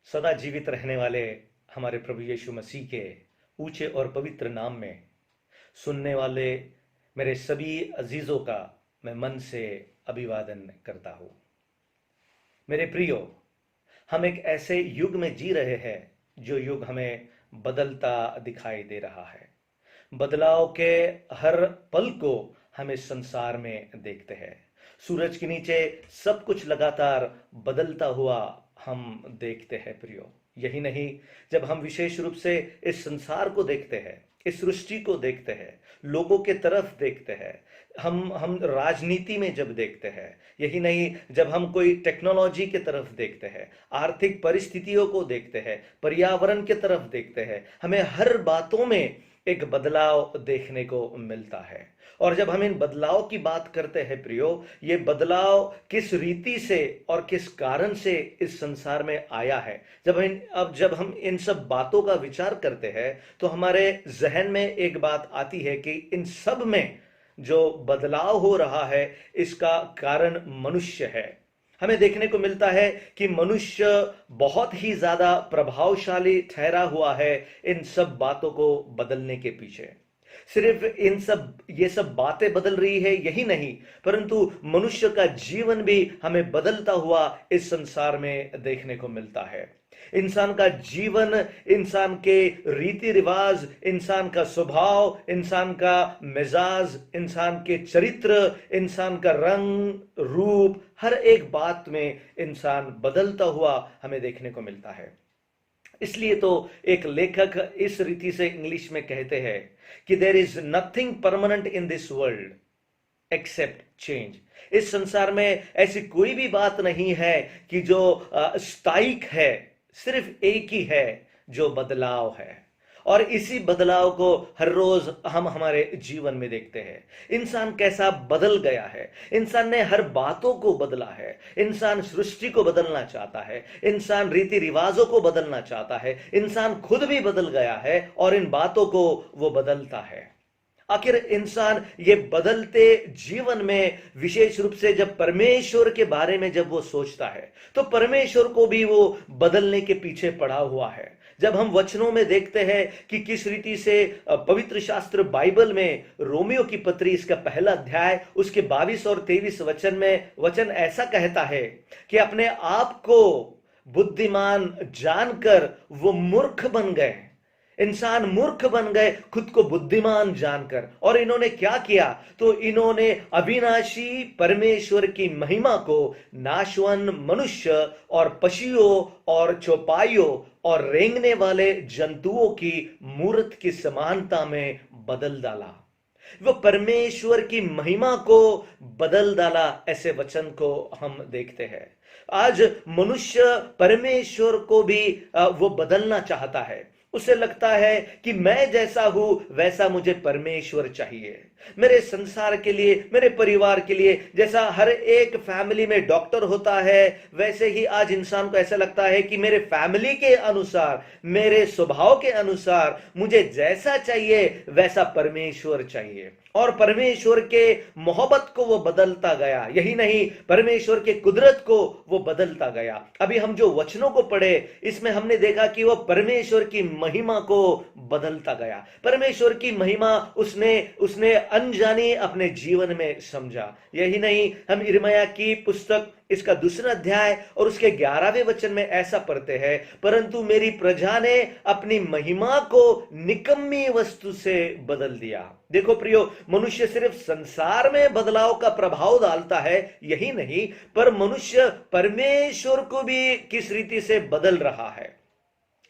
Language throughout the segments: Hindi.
सदा जीवित रहने वाले हमारे प्रभु यीशु मसीह के ऊंचे और पवित्र नाम में सुनने वाले मेरे सभी अजीजों का मैं मन से अभिवादन करता हूं। मेरे प्रियो, हम एक ऐसे युग में जी रहे हैं जो युग हमें बदलता दिखाई दे रहा है। बदलाव के हर पल को हम इस संसार में देखते हैं। सूरज के नीचे सब कुछ लगातार बदलता हुआ हम देखते हैं प्रियो। यही नहीं, जब हम विशेष रूप से इस संसार को देखते हैं, इस सृष्टि को देखते हैं, लोगों के तरफ देखते हैं, हम राजनीति में जब देखते हैं, यही नहीं, जब हम कोई टेक्नोलॉजी के तरफ देखते हैं, आर्थिक परिस्थितियों को देखते हैं, पर्यावरण के तरफ देखते हैं, हमें हर बातों में एक बदलाव देखने को मिलता है। और जब हम इन बदलाव की बात करते हैं प्रियो, ये बदलाव किस रीति से और किस कारण से इस संसार में आया है, जब हम इन सब बातों का विचार करते हैं तो हमारे जहन में एक बात आती है कि इन सब में जो बदलाव हो रहा है इसका कारण मनुष्य है। हमें देखने को मिलता है कि मनुष्य बहुत ही ज्यादा प्रभावशाली ठहरा हुआ है इन सब बातों को बदलने के पीछे। सिर्फ ये सब बातें बदल रही है यही नहीं, परंतु मनुष्य का जीवन भी हमें बदलता हुआ इस संसार में देखने को मिलता है। इंसान का जीवन, इंसान के रीति रिवाज, इंसान का स्वभाव, इंसान का मिजाज, इंसान के चरित्र, इंसान का रंग रूप, हर एक बात में इंसान बदलता हुआ हमें देखने को मिलता है। इसलिए तो एक लेखक इस रीति से इंग्लिश में कहते हैं कि there is nothing permanent in this world except change. इस संसार में ऐसी कोई भी बात नहीं है कि जो स्थायिक है, सिर्फ एक ही है जो बदलाव है। और इसी बदलाव को हर रोज हम हमारे जीवन में देखते हैं। इंसान कैसा बदल गया है, इंसान ने हर बातों को बदला है, इंसान सृष्टि को बदलना चाहता है, इंसान रीति रिवाजों को बदलना चाहता है, इंसान खुद भी बदल गया है और इन बातों को वो बदलता है। आखिर इंसान ये बदलते जीवन में विशेष रूप से जब परमेश्वर के बारे में जब वो सोचता है तो परमेश्वर को भी वो बदलने के पीछे पड़ा हुआ है। जब हम वचनों में देखते हैं कि किस रीति से पवित्र शास्त्र बाइबल में रोमियो की पत्री इसका पहला अध्याय उसके 22 और 23 वचन में वचन ऐसा कहता है कि अपने आप को बुद्धिमान जानकर वो मूर्ख बन गए। इंसान मूर्ख बन गए खुद को बुद्धिमान जानकर। और इन्होंने क्या किया? तो इन्होंने अविनाशी परमेश्वर की महिमा को नाशवान मनुष्य और पशुओं और चौपाइयों और रेंगने वाले जंतुओं की मूर्त की समानता में बदल डाला। वो परमेश्वर की महिमा को बदल डाला, ऐसे वचन को हम देखते हैं। आज मनुष्य परमेश्वर को भी वो बदलना चाहता है। उसे लगता है कि मैं जैसा हूं वैसा मुझे परमेश्वर चाहिए। मेरे संसार के लिए, मेरे परिवार के लिए, जैसा हर एक फैमिली में डॉक्टर होता है वैसे ही आज इंसान को ऐसा लगता है कि मेरे फैमिली के अनुसार, मेरे स्वभाव के अनुसार मुझे जैसा चाहिए वैसा परमेश्वर चाहिए। और परमेश्वर के मोहब्बत को वो बदलता गया। यही नहीं, परमेश्वर के कुदरत को वो बदलता गया। अभी हम जो वचनों को पढ़े इसमें हमने देखा कि वो परमेश्वर की महिमा को बदलता गया। परमेश्वर की महिमा उसने अनजानी अपने जीवन में समझा। यही नहीं, हम यिर्मयाह की पुस्तक इसका दूसरा अध्याय और उसके 11वें वचन में ऐसा पढ़ते हैं, परंतु मेरी प्रजा ने अपनी महिमा को निकम्मी वस्तु से बदल दिया। देखो प्रियो, मनुष्य सिर्फ संसार में बदलाव का प्रभाव डालता है यही नहीं, पर मनुष्य परमेश्वर को भी किस रीति से बदल रहा है।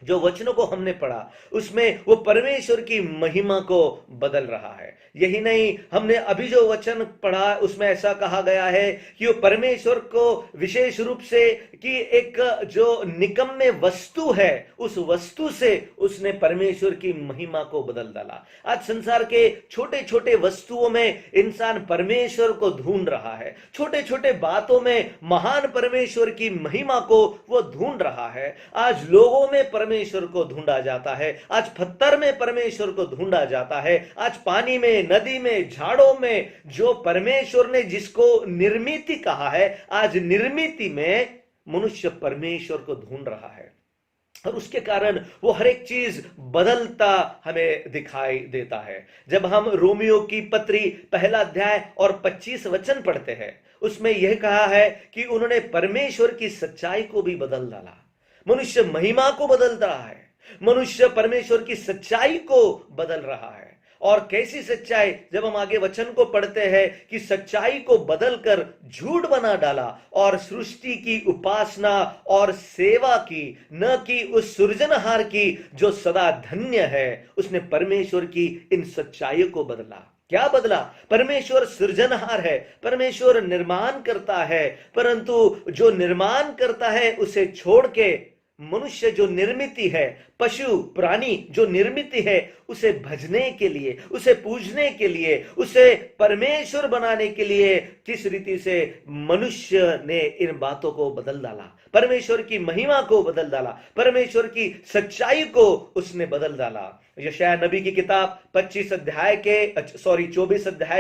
जो वचनों को हमने पढ़ा उसमें वो परमेश्वर की महिमा को बदल रहा है। यही नहीं, हमने अभी जो वचन पढ़ा उसमें ऐसा कहा गया है कि वो परमेश्वर को विशेष रूप से कि एक जो निकम्मे वस्तु है उस वस्तु से उसने परमेश्वर की महिमा को बदल डाला। आज संसार के छोटे छोटे वस्तुओं में इंसान परमेश्वर को ढूंढ रहा है। छोटे छोटे बातों में महान परमेश्वर की महिमा को वो ढूंढ रहा है। आज लोगों में परमेश्वर को ढूंढा जाता है, आज पत्थर में परमेश्वर को ढूंढा जाता है, आज पानी में, नदी में, झाड़ों में जो परमेश्वर ने जिसको निर्मिति कहा है, आज निर्मिति में मनुष्य परमेश्वर को ढूंढ रहा है। और उसके कारण वो हर एक चीज बदलता हमें दिखाई देता है। जब हम रोमियो की पत्री पहला अध्याय और 25 वचन पढ़ते हैं, उसमें यह कहा है कि उन्होंने परमेश्वर की सच्चाई को भी बदल डाला। मनुष्य महिमा को बदल रहा है, मनुष्य परमेश्वर की सच्चाई को बदल रहा है। और कैसी सच्चाई, जब हम आगे वचन को पढ़ते हैं कि सच्चाई को बदलकर झूठ बना डाला और सृष्टि की उपासना और सेवा की, न कि उस सृजनहार की जो सदा धन्य है। उसने परमेश्वर की इन सच्चाइयों को बदला। क्या बदला? परमेश्वर सृजनहार है, परमेश्वर निर्माण करता है, परंतु जो निर्माण करता है उसे छोड़ के मनुष्य जो निर्मिति है, पशु प्राणी जो निर्मिति है, उसे भजने के लिए, उसे पूजने के लिए, उसे परमेश्वर बनाने के लिए किस रीति से मनुष्य ने इन बातों को बदल डाला, परमेश्वर की महिमा को बदल डाला, परमेश्वर की सच्चाई को उसने बदल डाला। यशायाह नबी की किताब 24 अध्याय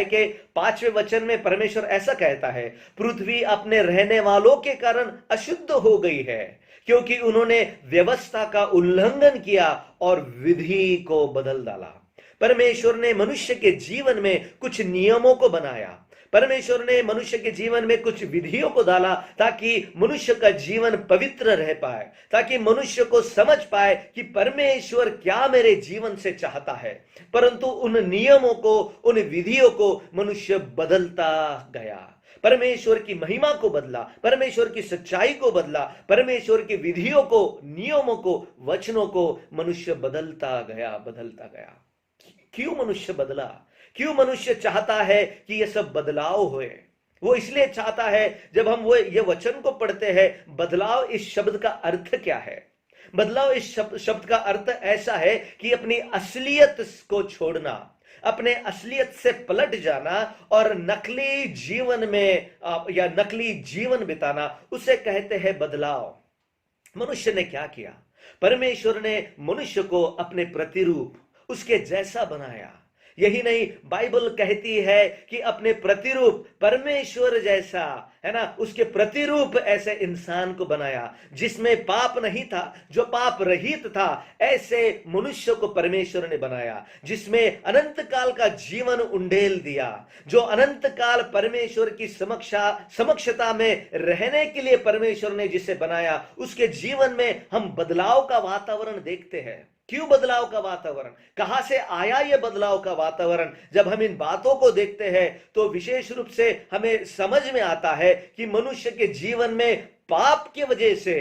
के 5वें वचन में परमेश्वर ऐसा कहता है, पृथ्वी अपने रहने वालों के कारण अशुद्ध हो गई है, क्योंकि उन्होंने व्यवस्था का उल्लंघन किया और विधि को बदल डाला। परमेश्वर ने मनुष्य के जीवन में कुछ नियमों को बनाया, परमेश्वर ने मनुष्य के जीवन में कुछ विधियों को डाला ताकि मनुष्य का जीवन पवित्र रह पाए, ताकि मनुष्य को समझ पाए कि परमेश्वर क्या मेरे जीवन से चाहता है। परंतु उन नियमों को, उन विधियों को मनुष्य बदलता गया, परमेश्वर की महिमा को बदला, परमेश्वर की सच्चाई को बदला, परमेश्वर की विधियों को, नियमों को, वचनों को मनुष्य बदलता गया। क्यों मनुष्य बदला? क्यों मनुष्य चाहता है कि यह सब बदलाव होए? वो इसलिए चाहता है, जब हम वो ये वचन को पढ़ते हैं, बदलाव इस शब्द का अर्थ क्या है? बदलाव इस शब्द का अर्थ ऐसा है कि अपनी असलियत को छोड़ना, अपने असलियत से पलट जाना और नकली जीवन में या नकली जीवन बिताना, उसे कहते हैं बदलाव। मनुष्य ने क्या किया? परमेश्वर ने मनुष्य को अपने प्रतिरूप, उसके जैसा बनाया। यही नहीं, बाइबल कहती है कि अपने प्रतिरूप, परमेश्वर जैसा, है ना, उसके प्रतिरूप ऐसे इंसान को बनाया जिसमें पाप नहीं था, जो पाप रहित था। ऐसे मनुष्य को परमेश्वर ने बनाया जिसमें अनंत काल का जीवन उंडेल दिया, जो अनंत काल परमेश्वर की समक्षता में रहने के लिए परमेश्वर ने जिसे बनाया, उसके जीवन में हम बदलाव का वातावरण देखते हैं। क्यों बदलाव का वातावरण? कहां से आया यह बदलाव का वातावरण? जब हम इन बातों को देखते हैं तो विशेष रूप से हमें समझ में आता है कि मनुष्य के जीवन में पाप की वजह से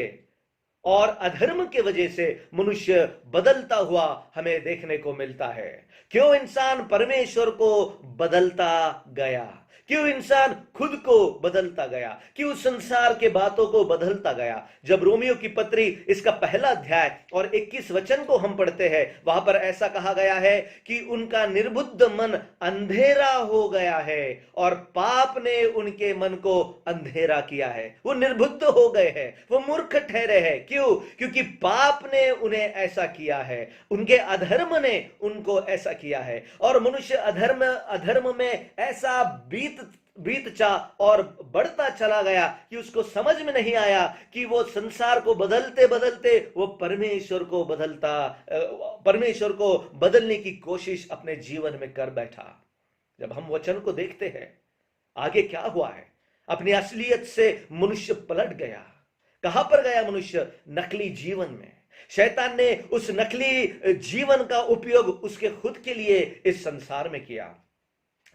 और अधर्म की वजह से मनुष्य बदलता हुआ हमें देखने को मिलता है। क्यों इंसान परमेश्वर को बदलता गया? क्यों इंसान खुद को बदलता गया? क्यों संसार के बातों को बदलता गया? जब रोमियो की पत्री इसका पहला अध्याय और 21 वचन को हम पढ़ते हैं, वहां पर ऐसा कहा गया है कि उनका निर्बुद्ध मन अंधेरा हो गया है और पाप ने उनके मन को अंधेरा किया है। वो निर्बुद्ध हो गए हैं, वो मूर्ख ठहरे हैं। क्यों? क्योंकि पाप ने उन्हें ऐसा किया है, उनके अधर्म ने उनको ऐसा किया है। और मनुष्य अधर्म में ऐसा बीतचा और बढ़ता चला गया कि उसको समझ में नहीं आया कि वो संसार को बदलते बदलते वो परमेश्वर को बदलने की कोशिश अपने जीवन में कर बैठा। जब हम वचन को देखते हैं, आगे क्या हुआ है? अपनी असलियत से मनुष्य पलट गया। कहां पर गया मनुष्य? नकली जीवन में। शैतान ने उस नकली जीवन का उपयोग उसके खुद के लिए इस संसार में किया।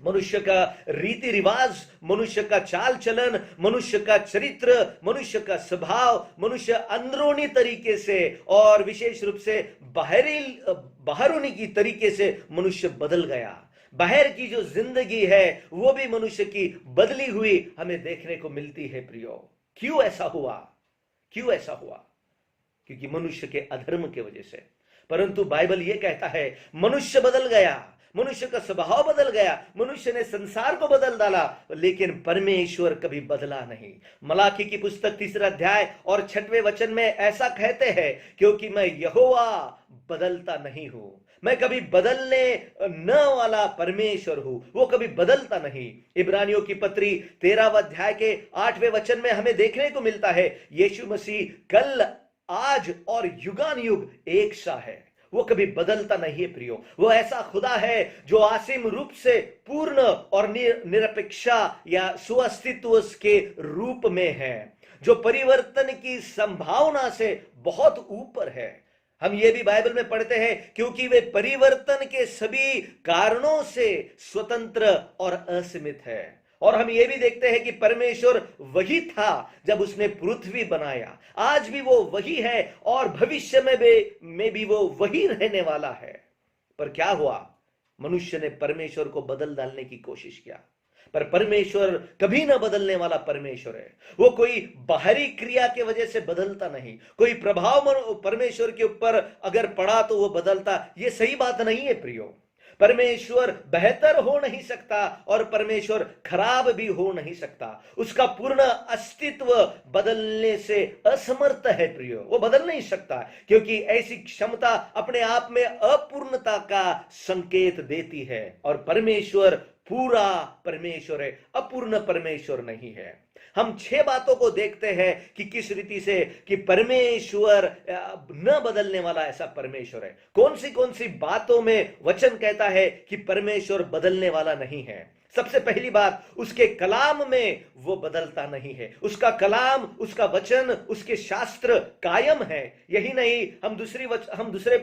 मनुष्य का रीति रिवाज, मनुष्य का चाल चलन, मनुष्य का चरित्र, मनुष्य का स्वभाव, मनुष्य अंदरूनी तरीके से और विशेष रूप से बाहरूनी की तरीके से मनुष्य बदल गया। बाहर की जो जिंदगी है वो भी मनुष्य की बदली हुई हमें देखने को मिलती है। प्रियो, क्यों ऐसा हुआ? क्यों ऐसा हुआ? क्योंकि मनुष्य के अधर्म की वजह से। परंतु बाइबल यह कहता है मनुष्य बदल गया, मनुष्य का स्वभाव बदल गया, मनुष्य ने संसार को बदल डाला, लेकिन परमेश्वर कभी बदला नहीं। मलाकी की पुस्तक 3 अध्याय और 6वें वचन में ऐसा कहते हैं, क्योंकि मैं यहोवा बदलता नहीं हूं। मैं कभी बदलने न वाला परमेश्वर हूं, वो कभी बदलता नहीं। इब्रानियों की पत्री 13 अध्याय के 8वें वचन में हमें देखने को मिलता है, यीशु मसीह कल आज और युगान युग एक सा है, वो कभी बदलता नहीं है प्रियो। वो ऐसा खुदा है जो आसिम रूप से पूर्ण और निरपेक्षा या सुअस्तित्व के रूप में है, जो परिवर्तन की संभावना से बहुत ऊपर है। हम ये भी बाइबल में पढ़ते हैं, क्योंकि वे परिवर्तन के सभी कारणों से स्वतंत्र और असीमित है। और हम ये भी देखते हैं कि परमेश्वर वही था जब उसने पृथ्वी बनाया, आज भी वो वही है और भविष्य में भी वो वही रहने वाला है। पर क्या हुआ, मनुष्य ने परमेश्वर को बदल डालने की कोशिश किया। पर परमेश्वर कभी ना बदलने वाला परमेश्वर है। वो कोई बाहरी क्रिया के वजह से बदलता नहीं, कोई प्रभाव परमेश्वर के ऊपर अगर पड़ा तो वो बदलता, ये सही बात नहीं है प्रियो। परमेश्वर बेहतर हो नहीं सकता और परमेश्वर खराब भी हो नहीं सकता। उसका पूर्ण अस्तित्व बदलने से असमर्थ है प्रियो, वो बदल नहीं सकता, क्योंकि ऐसी क्षमता अपने आप में अपूर्णता का संकेत देती है। और परमेश्वर पूरा परमेश्वर है, अपूर्ण परमेश्वर नहीं है। हम 6 बातों को देखते हैं कि किस रीति से कि परमेश्वर न बदलने वाला ऐसा परमेश्वर है। कौन सी बातों में वचन कहता है कि परमेश्वर बदलने वाला नहीं है। सबसे पहली बात, उसके कलाम में वो बदलता नहीं है। उसका कलाम, उसका वचन, उसके शास्त्र कायम है। यही नहीं, हम दूसरे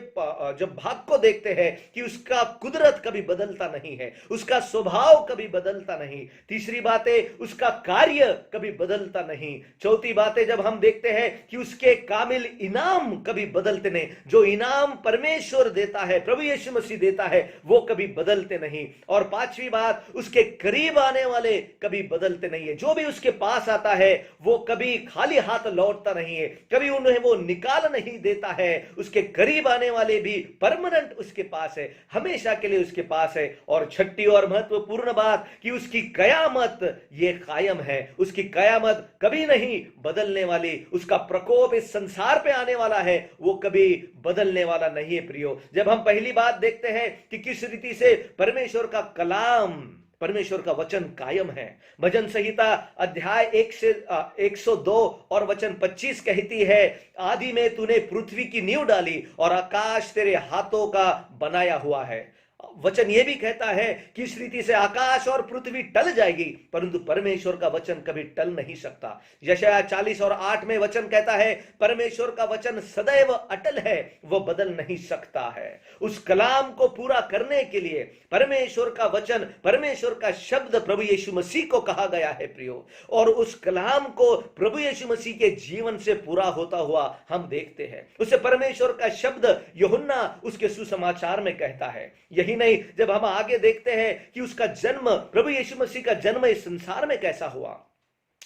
जब भाग को देखते हैं कि उसका कुदरत कभी बदलता नहीं है, उसका स्वभाव कभी बदलता नहीं। तीसरी बात है, उसका कार्य कभी बदलता नहीं। चौथी बात है, जब हम देखते हैं कि उसके कामिल इनाम कभी बदलते नहीं। जो इनाम परमेश्वर देता है, प्रभु यीशु मसीह देता है, वो कभी बदलते नहीं। और पांचवी बात, उसके करीब आने वाले कभी बदलते नहीं है। जो भी उसके पास आता है वो कभी खाली हाथ लौटता नहीं है, कभी उन्हें वो निकाल नहीं देता है। उसके करीब आने वाले भी परमानेंट उसके पास है, हमेशा के लिए उसके पास है। और छठी और महत्वपूर्ण बात कि उसकी कयामत ये कायम है, उसकी कयामत कभी नहीं बदलने वाली। उसका प्रकोप इस संसार पे आने वाला है, वो कभी बदलने वाला नहीं है प्रियो। जब हम पहली बात देखते हैं कि किस रीति से परमेश्वर का कलाम, परमेश्वर का वचन कायम है। भजन संहिता अध्याय 102 और वचन 25 कहती है, आदि में तूने पृथ्वी की नींव डाली और आकाश तेरे हाथों का बनाया हुआ है। वचन यह भी कहता है कि इस रीति से आकाश और पृथ्वी टल जाएगी, परंतु परमेश्वर का वचन कभी टल नहीं सकता। यशायाह 40 और 8 में वचन कहता है, परमेश्वर का वचन सदैव अटल है, वह बदल नहीं सकता है। उस कलाम को पूरा करने के लिए परमेश्वर का वचन, परमेश्वर का शब्द प्रभु यीशु मसीह को कहा गया है प्रियो। और उस कलाम को प्रभु यीशु मसीह के जीवन से पूरा होता हुआ हम देखते हैं। उसे परमेश्वर का शब्द यूहन्ना उसके सुसमाचार में कहता है। यही नहीं, जब हम आगे देखते हैं कि उसका जन्म, प्रभु यीशु मसीह का जन्म इस संसार में कैसा हुआ,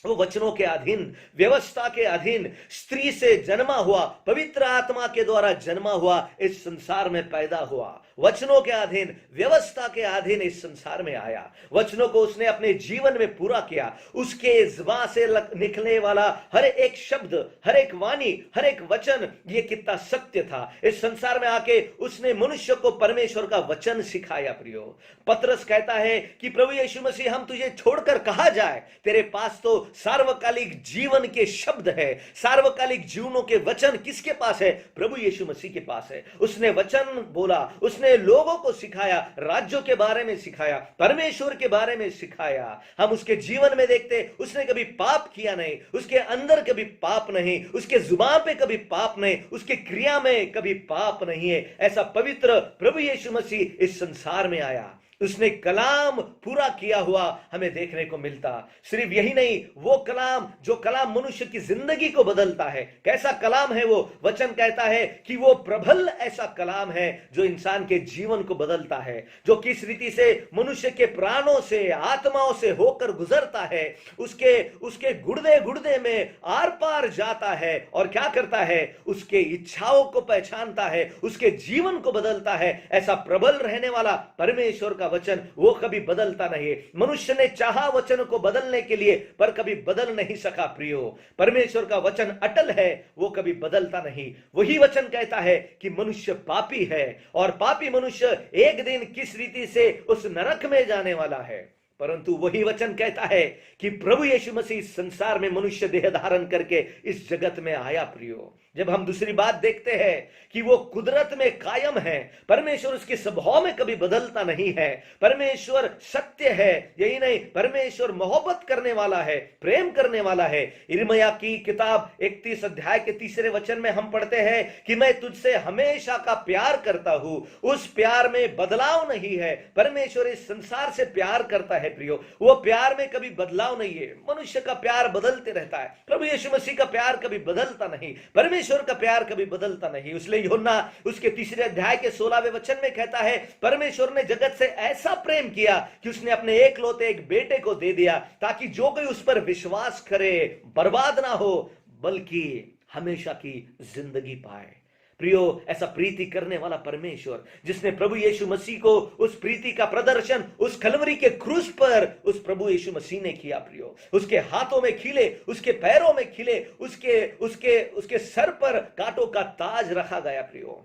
वो वचनों के अधीन, व्यवस्था के अधीन, स्त्री से जन्मा हुआ, पवित्र आत्मा के द्वारा जन्मा हुआ, इस संसार में पैदा हुआ, वचनों के अधीन, व्यवस्था के अधीन इस संसार में आया। वचनों को उसने अपने जीवन में पूरा किया। उसके ज़बान से निकलने वाला हर एक शब्द, हर एक वाणी, हर एक वचन, ये कितना सत्य था। इस संसार में आके उसने मनुष्य को परमेश्वर का वचन सिखाया प्रियो। पतरस कहता है कि प्रभु यीशु मसीह, हम तुझे छोड़कर कहां जाए, तेरे पास तो सार्वकालिक जीवन के शब्द है, सार्वकालिक जीवनों के वचन किसके पास है? प्रभु यीशु मसीह के पास है। उसने वचन बोला, उसने लोगों को सिखाया, राज्यों के बारे में सिखाया, परमेश्वर के बारे में सिखाया। हम उसके जीवन में देखते, उसने कभी पाप किया नहीं, उसके अंदर कभी पाप नहीं, उसके जुबान पे कभी पाप नहीं, उसके क्रिया में कभी पाप नहीं है। ऐसा पवित्र प्रभु यीशु मसीह इस संसार में आया, उसने कलाम पूरा किया हुआ हमें देखने को मिलता। सिर्फ यही नहीं, वो कलाम, जो कलाम मनुष्य की जिंदगी को बदलता है। कैसा कलाम है वो? वचन कहता है कि वो प्रबल ऐसा कलाम है जो इंसान के जीवन को बदलता है, जो किस रीति से मनुष्य के प्राणों से, आत्माओं से होकर गुजरता है, उसके गुर्दे गुर्दे में आर पार जाता है और क्या करता है? उसके इच्छाओं को पहचानता है, उसके जीवन को बदलता है। ऐसा प्रबल रहने वाला परमेश्वर का वचन, वो कभी बदलता नहीं। मनुष्य ने चाहा वचन को बदलने के लिए, पर कभी बदल नहीं सका प्रियो। परमेश्वर का वचन अटल है, वो कभी बदलता नहीं। वही वचन कहता है कि मनुष्य पापी है और पापी मनुष्य एक दिन किस रीति से उस नरक में जाने वाला है। परंतु वही वचन कहता है कि प्रभु यीशु मसीह संसार में मनुष्य देह धारण करके इस जगत में आया प्रियो। जब हम दूसरी बात देखते हैं कि वो कुदरत में कायम है, परमेश्वर उसके स्वभाव में कभी बदलता नहीं है, परमेश्वर सत्य है, यही नहीं परमेश्वर मोहब्बत करने वाला है, प्रेम करने वाला है। यिर्मयाह की किताब 31 अध्याय के 3 वचन में हम पढ़ते हैं कि मैं तुझसे हमेशा का प्यार करता हूं, उस प्यार में बदलाव नहीं है। परमेश्वर इस संसार से प्यार करता है प्रियो, वो प्यार में कभी बदलाव नहीं है। मनुष्य का प्यार बदलते रहता है, प्रभु यीशु मसीह का प्यार कभी बदलता नहीं, परमेश्वर का प्यार कभी बदलता नहीं। इसलिए यूहन्ना उसके 3 अध्याय के 16वें वचन में कहता है, परमेश्वर ने जगत से ऐसा प्रेम किया कि उसने अपने एकलौते एक बेटे को दे दिया, ताकि जो कोई उस पर विश्वास करे बर्बाद ना हो बल्कि हमेशा की जिंदगी पाए। प्रियो, ऐसा प्रीति करने वाला परमेश्वर जिसने प्रभु यीशु मसीह को, उस प्रीति का प्रदर्शन उस कलवरी के क्रूस पर उस प्रभु यीशु मसीह ने किया प्रियो। उसके हाथों में खिले, उसके पैरों में खिले, उसके उसके उसके सर पर कांटों का ताज रखा गया प्रियो।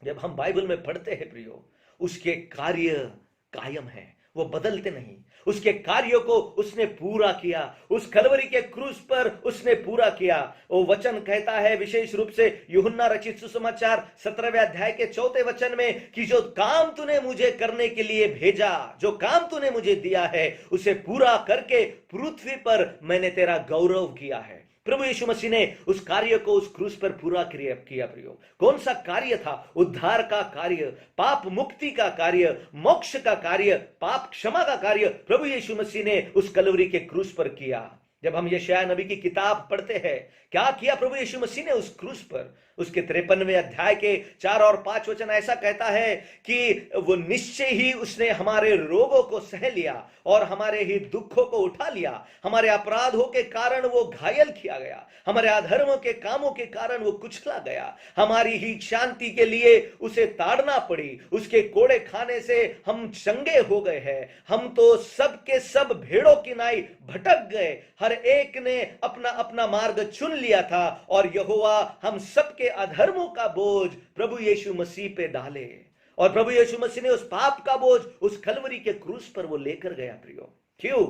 जब हम बाइबल में पढ़ते हैं प्रियो, उसके कार्य कायम है, वो बदलते नहीं। उसके कार्यों को उसने पूरा किया, उस कलवरी के क्रूस पर उसने पूरा किया। वो वचन कहता है विशेष रूप से यूहन्ना रचित सुसमाचार 17वें अध्याय के 4 वचन में कि जो काम तूने मुझे करने के लिए भेजा, जो काम तूने मुझे दिया है, उसे पूरा करके पृथ्वी पर मैंने तेरा गौरव किया है। प्रभु यीशु मसीह ने उस कार्य को उस क्रूस पर पूरा किया प्रियो। कौन सा कार्य था? उद्धार का कार्य, पाप मुक्ति का कार्य, मोक्ष का कार्य, पाप क्षमा का कार्य प्रभु यीशु मसीह ने उस कलवरी के क्रूस पर किया। जब हम यशायाह नबी की किताब पढ़ते हैं, क्या किया प्रभु यीशु मसीह ने उस क्रूस पर? उसके 53वें अध्याय के 4 और 5 वचन ऐसा कहता है कि वो निश्चय ही उसने हमारे रोगों को सह लिया और हमारे ही दुखों को उठा लिया। हमारे अपराधों के कारण वो घायल किया गया, हमारे अधर्मों के कामों के कारण वो कुचला गया। हमारी ही शांति के लिए उसे ताड़ना पड़ी, उसके कोड़े खाने से हम चंगे हो गए हैं। हम तो सब के सब भेड़ों की नाई भटक गए, हर एक ने अपना अपना मार्ग चुन लिया था और यहोवा हम सबके अधर्मों का बोझ प्रभु यीशु मसीह पे डाले। और प्रभु यीशु मसीह ने उस पाप का बोझ उस कलवरी के क्रूस पर वो लेकर गया प्रियो। क्यों?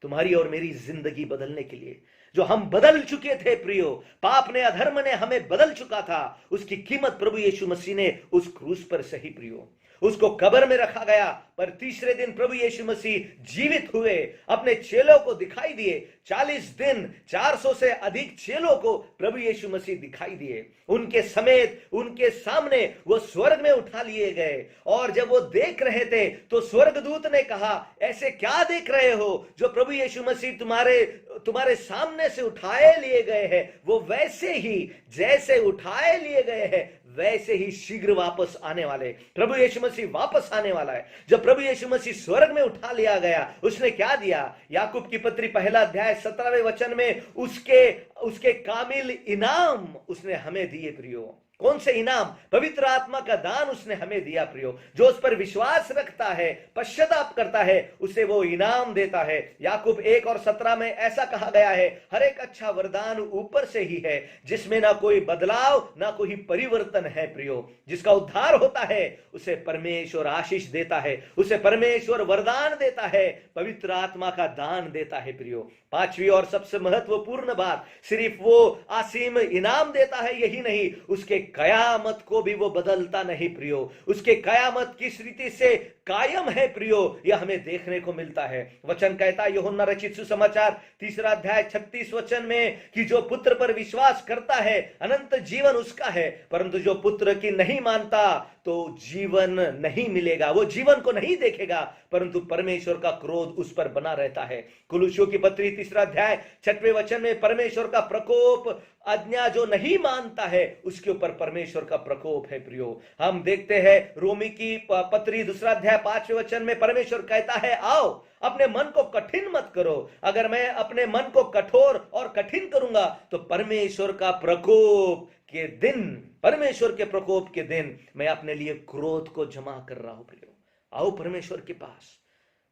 तुम्हारी और मेरी जिंदगी बदलने के लिए। जो हम बदल चुके थे प्रियो, पाप ने, अधर्म ने हमें बदल चुका था, उसकी कीमत प्रभु यीशु मसीह ने उस क्रूस पर सही प्रियो। उसको कब्र में रखा गया, पर तीसरे दिन प्रभु यीशु मसीह जीवित हुए, अपने चेलों को दिखाई दिए। 40 दिन 400 से अधिक चेलों को प्रभु यीशु मसीह दिखाई दिए। उनके समेत, उनके सामने वो स्वर्ग में उठा लिए गए। और जब वो देख रहे थे तो स्वर्गदूत ने कहा, ऐसे क्या देख रहे हो? जो प्रभु यीशु मसीह तुम्हारे सामने से उठाए लिए गए हैं, वो वैसे ही जैसे उठाए लिए गए हैं वैसे ही शीघ्र वापस आने वाले। प्रभु यीशु मसीह वापस आने वाला है। जब प्रभु यीशु मसीह स्वर्ग में उठा लिया गया, उसने क्या दिया? याकूब की पत्री 1 अध्याय 17वें वचन में उसके कामिल इनाम उसने हमें दिए प्रियो। कौन से इनाम? पवित्र आत्मा का दान उसने हमें दिया प्रियो। जो उस पर विश्वास रखता है, पश्चाताप करता है, उसे वो इनाम देता है। याकूब 1 और 17 में ऐसा कहा गया है, हर एक अच्छा वरदान ऊपर से ही है, जिसमें ना कोई बदलाव ना कोई परिवर्तन है प्रियो। जिसका उद्धार होता है उसे परमेश्वर आशीष देता है, उसे परमेश्वर वरदान देता है, पवित्र आत्मा का दान देता है प्रियो। 5वीं और सबसे महत्वपूर्ण बात, सिर्फ वो असीम इनाम देता है यही नहीं, उसके कयामत को भी वो बदलता नहीं प्रियो। उसके कयामत किस रीति से कायम है प्रियो, यह हमें देखने को मिलता है। वचन कहता है यूहन्ना रचित सुसमाचार 3 अध्याय 36 वचन में कि जो पुत्र पर विश्वास करता है अनंत जीवन उसका है, परंतु जो पुत्र की नहीं मानता तो जीवन नहीं मिलेगा, वो जीवन को नहीं देखेगा, परंतु परमेश्वर का क्रोध उस पर बना रहता है। कुलुसियों की पत्री 3 अध्याय 6वें वचन में परमेश्वर का प्रकोप, आज्ञा जो नहीं मानता है उसके ऊपर परमेश्वर का प्रकोप है प्रियो। हम देखते हैं रोमी की पत्री 2 अध्याय 5वें वचन में परमेश्वर कहता है, आओ अपने मन को कठिन मत करो। अगर मैं अपने मन को कठोर और कठिन करूंगा तो परमेश्वर का प्रकोप के दिन, परमेश्वर के प्रकोप के दिन मैं अपने लिए क्रोध को जमा कर रहा हूं प्रियो। आओ परमेश्वर के पास,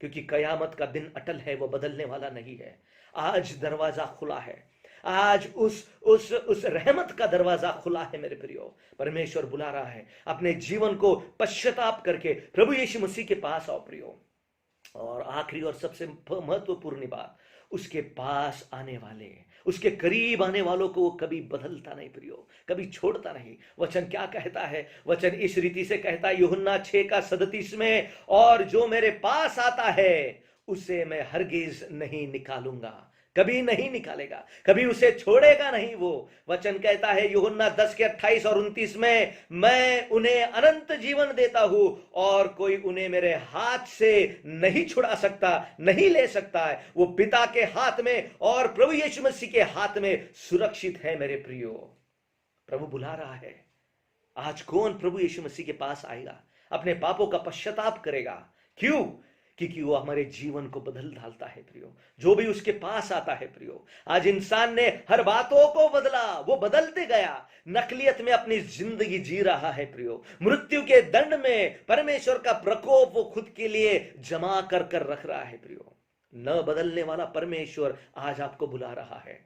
क्योंकि कयामत का दिन अटल है, वो बदलने वाला नहीं है। आज दरवाजा खुला है, आज उस रहमत का दरवाजा खुला है मेरे प्रियो। परमेश्वर बुला रहा है, अपने जीवन को पश्चाताप करके प्रभु यीशु मसीह के पास आओ प्रियो। और आखिरी और सबसे महत्वपूर्ण बात, उसके पास आने वाले, उसके करीब आने वालों को वो कभी बदलता नहीं प्रियो, कभी छोड़ता नहीं। वचन क्या कहता है? वचन इस रीति से कहता है यूहन्ना 6:37 में, और जो मेरे पास आता है उसे मैं हरगिज नहीं निकालूंगा, कभी नहीं निकालेगा, कभी उसे छोड़ेगा नहीं। वो वचन कहता है यूहन्ना 10:28 और 29 में, मैं उन्हें अनंत जीवन देता हूं और कोई उन्हें मेरे हाथ से नहीं छुड़ा सकता, नहीं ले सकता है। वो पिता के हाथ में और प्रभु यीशु मसीह के हाथ में सुरक्षित है मेरे प्रियो। प्रभु बुला रहा है। आज कौन प्रभु यीशु मसीह के पास आएगा, अपने पापों का पश्चाताप करेगा? क्यों? क्योंकि वो हमारे जीवन को बदल डालता है प्रियो। जो भी उसके पास आता है प्रियो, आज इंसान ने हर बातों को बदला, वो बदलते गया, नकलियत में अपनी जिंदगी जी रहा है प्रियो। मृत्यु के दंड में परमेश्वर का प्रकोप वो खुद के लिए जमा कर कर रख रहा है प्रियो। न बदलने वाला परमेश्वर आज आपको बुला रहा है,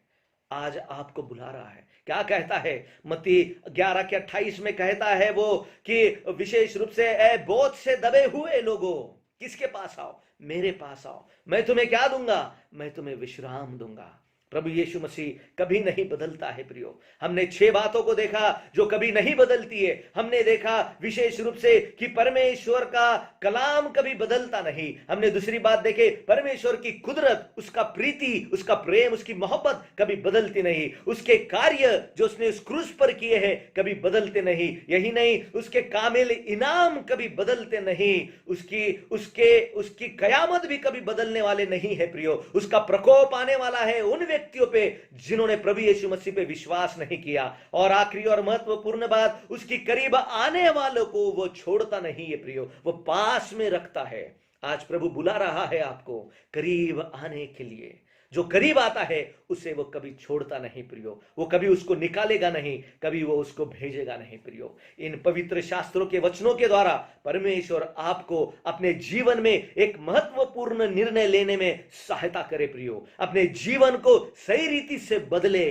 आज आपको बुला रहा है। क्या कहता है? मत्ती 11:28 में कहता है वो कि विशेष रूप से ए बोझ से दबे हुए लोगों, किसके पास आओ? मेरे पास आओ, मैं तुम्हें क्या दूंगा? मैं तुम्हें विश्राम दूंगा। प्रभु यीशु मसीह कभी नहीं बदलता है प्रियो। हमने 6 बातों को देखा जो कभी नहीं बदलती है। हमने देखा विशेष रूप से कि परमेश्वर का कलाम कभी बदलता नहीं। हमने दूसरी बात देखे, परमेश्वर की कुदरत, उसका प्रीति, उसका प्रेम, उसकी मोहब्बत कभी बदलती नहीं। उसके कार्य जो उसने उस क्रूस पर किए हैं कभी बदलते नहीं। यही नहीं, उसके कामिल इनाम कभी बदलते नहीं। उसकी कयामत भी कभी बदलने वाले नहीं है प्रियो। उसका प्रकोप आने वाला है उन व्यक्तियों पे जिन्होंने प्रभु यीशु मसीह पे विश्वास नहीं किया। और आखिरी और महत्वपूर्ण बात, उसकी करीब आने वालों को वो छोड़ता नहीं है प्रियो, वो पास में रखता है। आज प्रभु बुला रहा है आपको करीब आने के लिए। जो करीब आता है उसे वो कभी छोड़ता नहीं प्रियो, वो कभी उसको निकालेगा नहीं, कभी वो उसको भेजेगा नहीं प्रियो। इन पवित्र शास्त्रों के वचनों के द्वारा परमेश्वर आपको अपने जीवन में एक महत्वपूर्ण निर्णय लेने में सहायता करे प्रियो। अपने जीवन को सही रीति से बदले,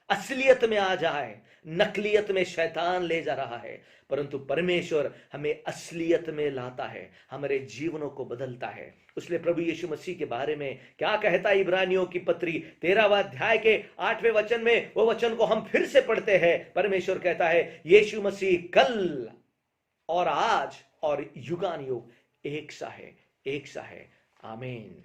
असलियत में आ जाए। नकलियत में शैतान ले जा रहा है, परंतु परमेश्वर हमें असलियत में लाता है, हमारे जीवनों को बदलता है। इसलिए प्रभु यीशु मसीह के बारे में क्या कहता है? इब्रानियों की पत्री 13वां अध्याय के 8वें वचन में, वो वचन को हम फिर से पढ़ते हैं। परमेश्वर कहता है यीशु मसीह कल और आज और युगानुयुग एक सा है, एक सा है। आमीन।